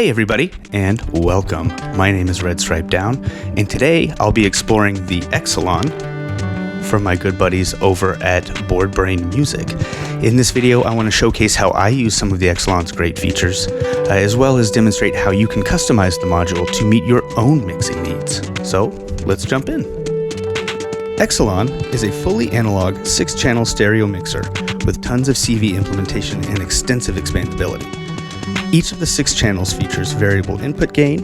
Hey everybody, and welcome. My name is Redstripedown, and today I'll be exploring the Xcelon from my good buddies over at Boredbrain Music. In this video, I want to showcase how I use some of the Xcelon's great features, as well as demonstrate how you can customize the module to meet your own mixing needs. So, let's jump in. Xcelon is a fully analog 6-channel stereo mixer with tons of CV implementation and extensive expandability. Each of the 6 channels features variable input gain,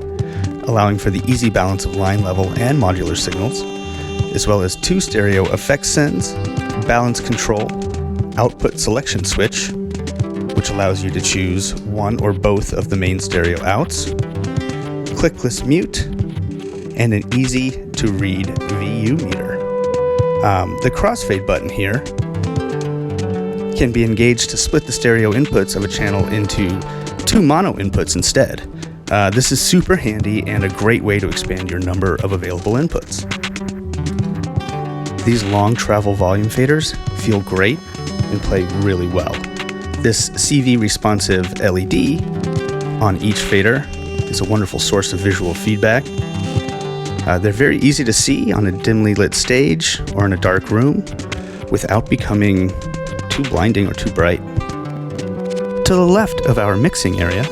allowing for the easy balance of line level and modular signals, as well as 2 stereo effect sends, balance control, output selection switch, which allows you to choose one or both of the main stereo outs, clickless mute, and an easy to read VU meter. The crossfade button here can be engaged to split the stereo inputs of a channel into 2 mono inputs instead. This is super handy and a great way to expand your number of available inputs. These long travel volume faders feel great and play really well. This CV responsive LED on each fader is a wonderful source of visual feedback. They're very easy to see on a dimly lit stage or in a dark room without becoming too blinding or too bright. To the left of our mixing area,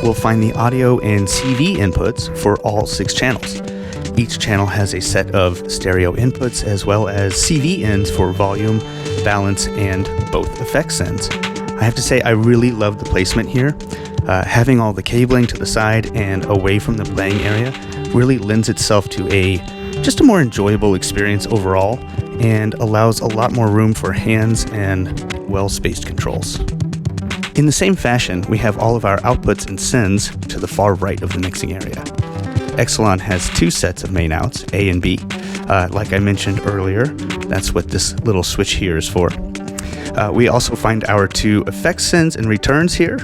we'll find the audio and CV inputs for all 6 channels. Each channel has a set of stereo inputs as well as CV ins for volume, balance, and both effect sends. I have to say I really love the placement here. Having all the cabling to the side and away from the playing area really lends itself to just a more enjoyable experience overall and allows a lot more room for hands and well-spaced controls. In the same fashion, we have all of our outputs and sends to the far right of the mixing area. Xcelon has 2 sets of main outs, A and B. Like I mentioned earlier, that's what this little switch here is for. We also find our 2 effect sends and returns here,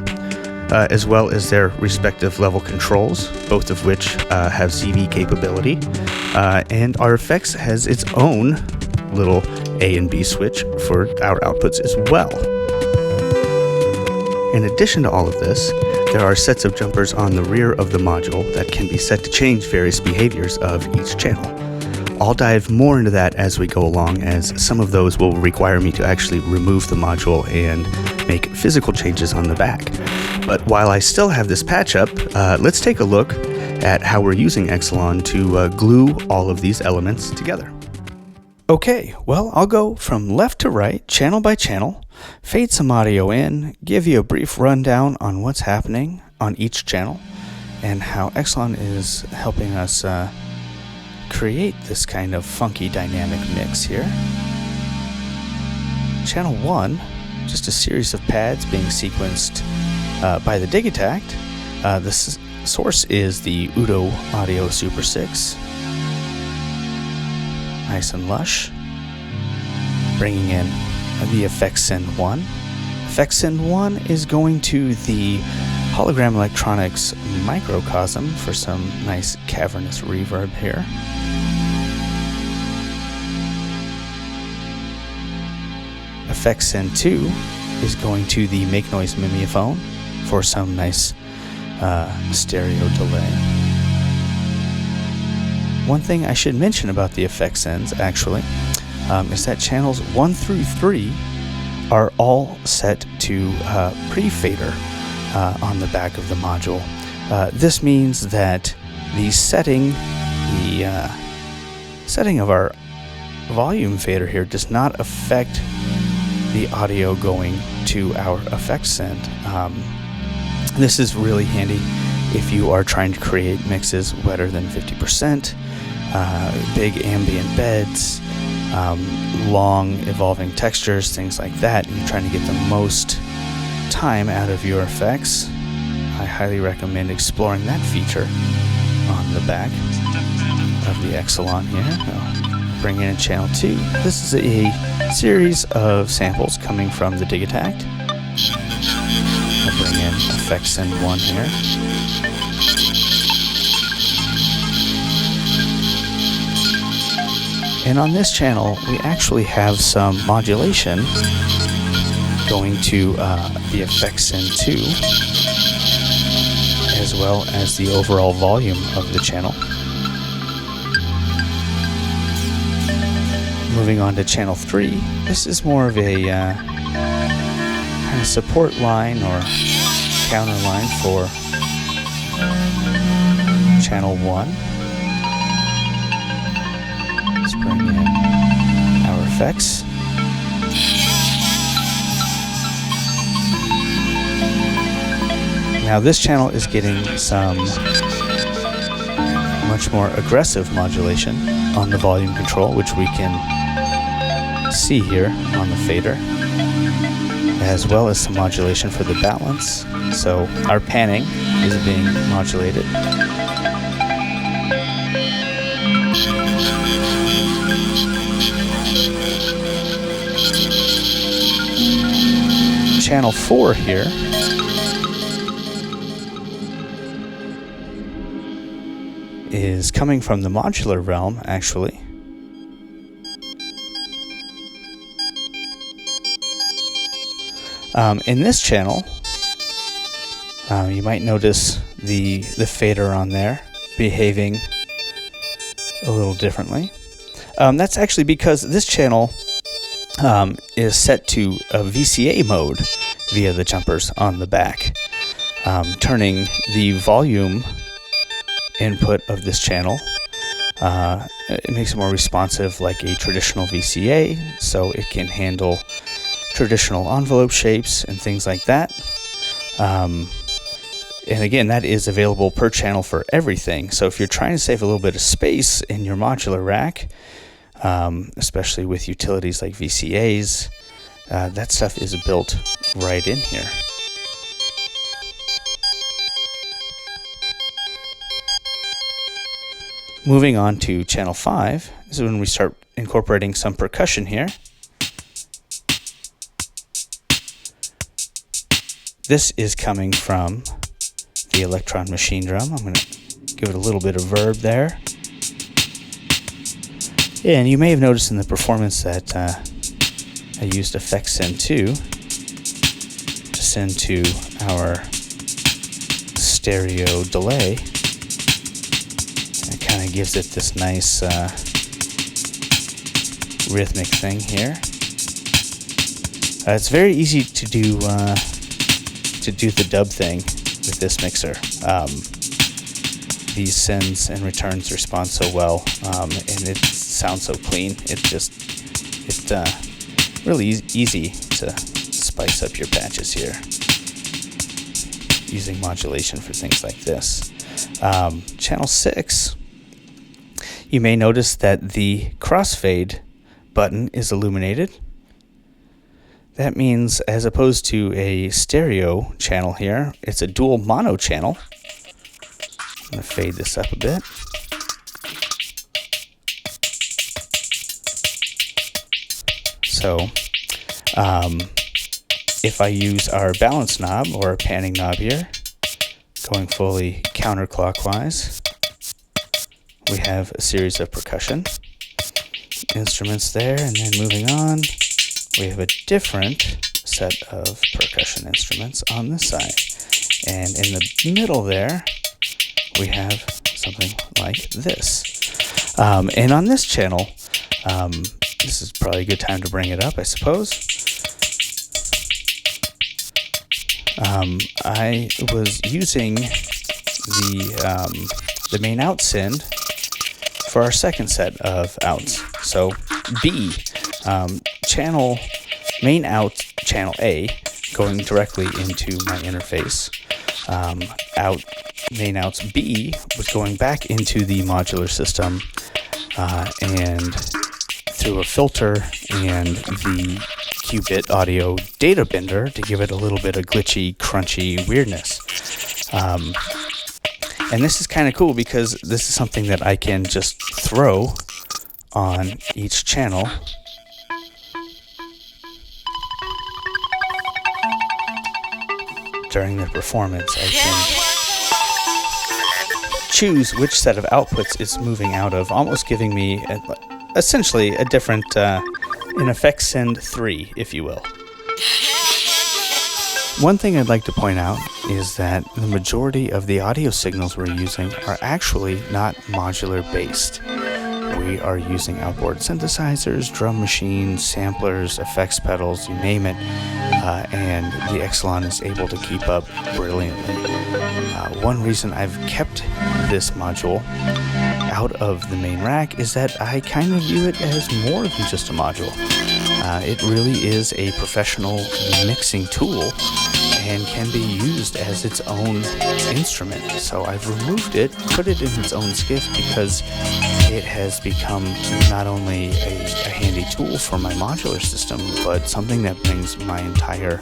as well as their respective level controls, both of which have CV capability. And our effects has its own little A and B switch for our outputs as well. In addition to all of this, there are sets of jumpers on the rear of the module that can be set to change various behaviors of each channel. I'll dive more into that as we go along, as some of those will require me to actually remove the module and make physical changes on the back. But while I still have this patch up, let's take a look at how we're using Xcelon to glue all of these elements together. Okay, well, I'll go from left to right, channel by channel, fade some audio in, give you a brief rundown on what's happening on each channel and how Xcelon is helping us create this kind of funky dynamic mix here. Channel 1, just a series of pads being sequenced by the Digitact. The source is the Udo Audio Super 6. Nice and lush. Bringing in the Effects Send 1. Effects Send 1 is going to the Hologram Electronics microcosm for some nice cavernous reverb here. Effects Send 2 is going to the Make Noise Mimeophone for some nice stereo delay. One thing I should mention about the effect sends, actually, is that channels 1 through 3 are all set to pre-fader on the back of the module. This means that the setting of our volume fader here does not affect the audio going to our effect send. This is really handy if you are trying to create mixes wetter than 50%, big ambient beds, long evolving textures, things like that, and you're trying to get the most time out of your effects. I highly recommend exploring that feature on the back of the Xcelon here. I'll bring in channel 2. This is a series of samples coming from the Digitact. I'll bring in Effects Send 1 here. And on this channel, we actually have some modulation going to the Effects Send 2, as well as the overall volume of the channel. Moving on to channel 3, this is more of a kind of support line or counter line for channel 1. Let's bring in our effects. Now this channel is getting some much more aggressive modulation on the volume control, which we can see here on the fader, as well as some modulation for the balance. So our panning is being modulated. Channel 4 here is coming from the modular realm, actually. In this channel, you might notice the fader on there behaving a little differently. That's actually because this channel is set to a VCA mode via the jumpers on the back, turning the volume input of this channel. It makes it more responsive like a traditional VCA, so it can handle traditional envelope shapes and things like that. And again, that is available per channel for everything. So if you're trying to save a little bit of space in your modular rack, especially with utilities like VCAs, that stuff is built right in here. Moving on to channel 5, this is when we start incorporating some percussion here. This is coming from the Electron machine drum. I'm going to give it a little bit of verb there. And you may have noticed in the performance that I used Xcelon 2 to send to our stereo delay. It kind of gives it this nice rhythmic thing here. It's very easy to do the dub thing with this mixer. These sends and returns respond so well, and it sounds so clean. It's really easy to spice up your patches here using modulation for things like this. Channel 6, you may notice that the crossfade button is illuminated. That means, as opposed to a stereo channel here, it's a dual mono channel. I'm going to fade this up a bit. So, if I use our balance knob or our panning knob here, going fully counterclockwise, we have a series of percussion instruments there, and then moving on, we have a different set of percussion instruments on this side. And in the middle there, we have something like this. And on this channel, this is probably a good time to bring it up, I suppose. I was using the main out send for our second set of outs. So B, channel main out channel A, going directly into my interface. Out main outs B was going back into the modular system, and through a filter and the qubit audio data bender to give it a little bit of glitchy, crunchy weirdness. And this is kind of cool because this is something that I can just throw on each channel. During the performance, I can choose which set of outputs it's moving out of, almost giving me essentially a different, in effect, send 3, if you will. One thing I'd like to point out is that the majority of the audio signals we're using are actually not modular based. We are using outboard synthesizers, drum machines, samplers, effects pedals, you name it, and the Xcelon is able to keep up brilliantly. One reason I've kept this module out of the main rack is that I kind of view it as more than just a module. It really is a professional mixing tool and can be used as its own instrument. So I've removed it, put it in its own skiff, because it has become not only a handy tool for my modular system, but something that brings my entire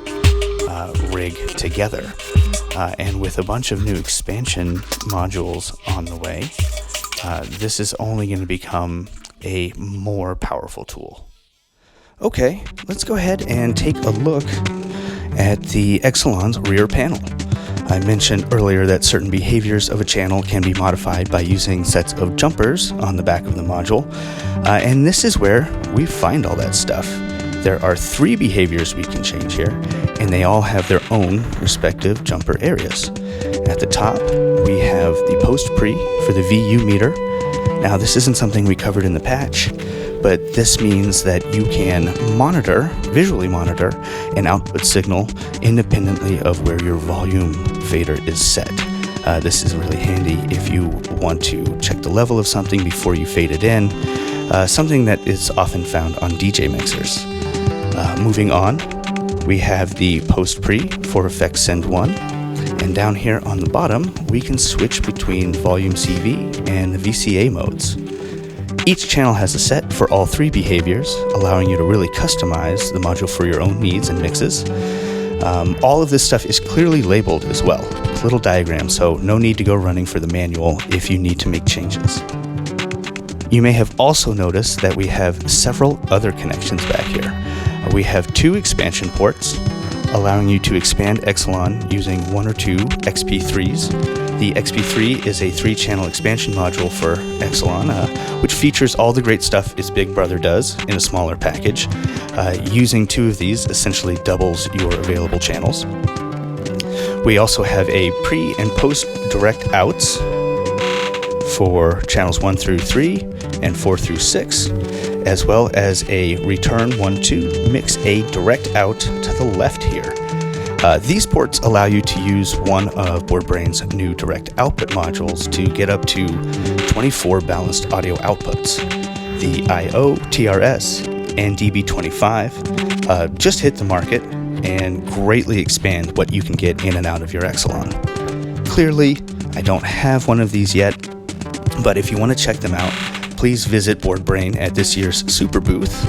rig together. And with a bunch of new expansion modules on the way, this is only going to become a more powerful tool. Okay, let's go ahead and take a look at the Xcelon's rear panel. I mentioned earlier that certain behaviors of a channel can be modified by using sets of jumpers on the back of the module, and this is where we find all that stuff. There are 3 behaviors we can change here, and they all have their own respective jumper areas. At the top, we have the post-pre for the VU meter. Now, this isn't something we covered in the patch, but this means that you can visually monitor an output signal independently of where your volume fader is set. This is really handy if you want to check the level of something before you fade it in, something that is often found on DJ mixers. Moving on, we have the post-pre for effects send 1, and down here on the bottom, we can switch between volume CV and the VCA modes. Each channel has a set for all 3 behaviors, allowing you to really customize the module for your own needs and mixes. All of this stuff is clearly labeled as well, with little diagrams, so no need to go running for the manual if you need to make changes. You may have also noticed that we have several other connections back here. We have 2 expansion ports, allowing you to expand Xcelon using 1 or 2 XP3s. The XP3 is a 3-channel expansion module for Xcelon, which features all the great stuff its big brother does in a smaller package. Using 2 of these essentially doubles your available channels. We also have a pre and post direct outs for channels 1 through 3 and 4 through 6, as well as a return 1-2 mix a direct out to the left here. These ports allow you to use one of Boredbrain's new direct output modules to get up to 24 balanced audio outputs. The I/O, TRS, and DB25 just hit the market and greatly expand what you can get in and out of your Xcelon. Clearly, I don't have one of these yet, but if you want to check them out, please visit Boredbrain at this year's Super Booth.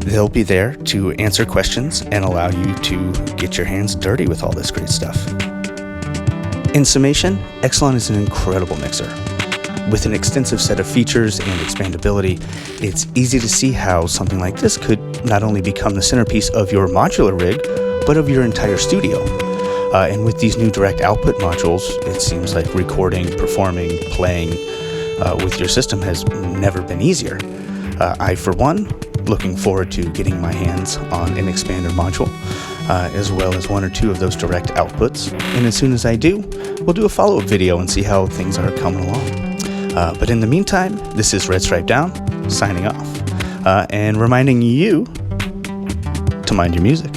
They'll be there to answer questions and allow you to get your hands dirty with all this great stuff. In summation, Xcelon is an incredible mixer. With an extensive set of features and expandability, it's easy to see how something like this could not only become the centerpiece of your modular rig, but of your entire studio. And with these new direct output modules, it seems like recording, performing, playing with your system has never been easier. I, for one, looking forward to getting my hands on an expanded module, as well as 1 or 2 of those direct outputs. And as soon as I do, we'll do a follow-up video and see how things are coming along. But in the meantime, this is Redstripedown, signing off, and reminding you to mind your music.